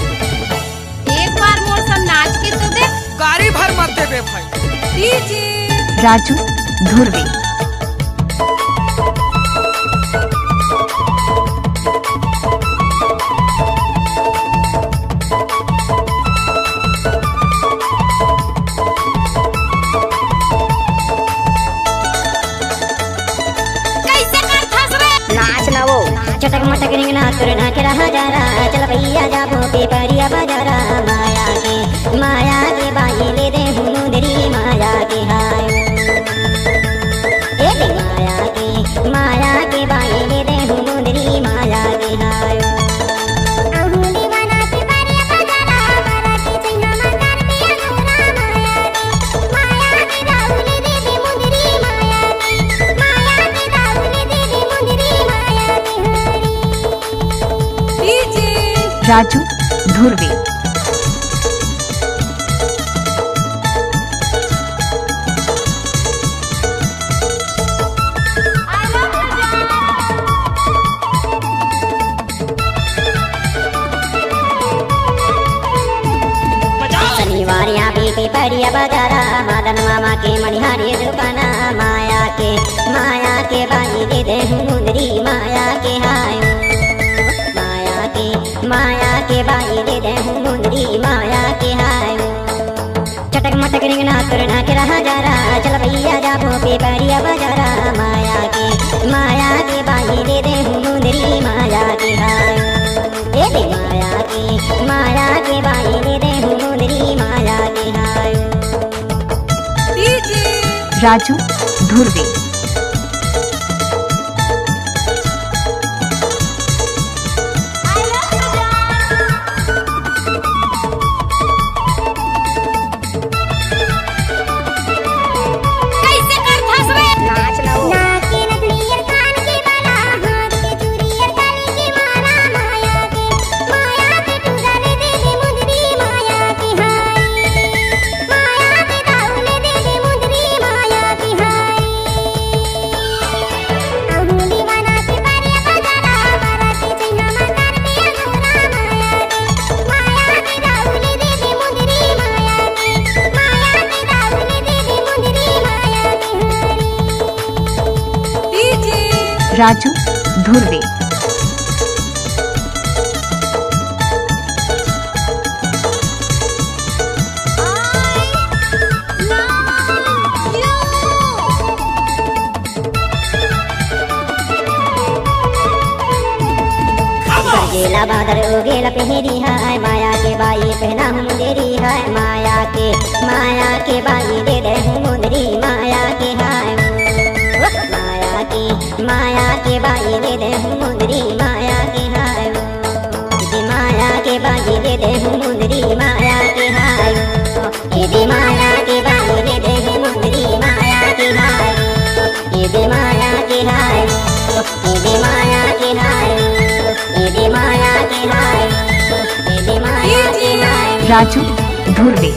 एक बार मोर संग नाच के तो देख। गाड़ी भर मत देबे भाई। डीजे राजू धुर्वे। चटक मटक रिंगना तुरना के रहा जा रहा चल भैया जाबो पेपरिया बाजारा माया के बाई ले दे मुंदरी माया के हाय ए माया के बाई ले दे मुंदरी माया के हाय अहुली बना के परिया बाजारा मारा के चैना मकर पिया गोरा माया के राहुल दे दे मुंदरी माया के राहुल दे दे मुंदरी माया के डीजे राजू धुर्वे। शनिवार यहाँ पे परिया बाजारा मदन मामा के मणिहारी दुकाना माया के बाई दे दे मुंदरी माया के हाय माया के बाई दे दे मुंदरी माया के हाय चटक मटक रिंगना तुरना के रहा जा रहा चल भैया जाबो पेपरिया बाजारा माया के बाई दे दे मुंदरी माया के हाय ए माया के बाई दे दे मुंदरी माया के हाय डीजे राजू धुर्वे। राजू धुर्वे। गेला बादर ओ गेला पहरी है माया के बाई पहना मुंदरी है माया के बाई दे दे मुंदरी माया के हाय माया के बाई दे दे मुंदरी माया के हाय माया के बाई दे दे मुंदरी माया के हाय माया के बाई दे दे मुंदरी माया के हाय माया के हाय माया के हाय माया के हाय राजू धुर्वे।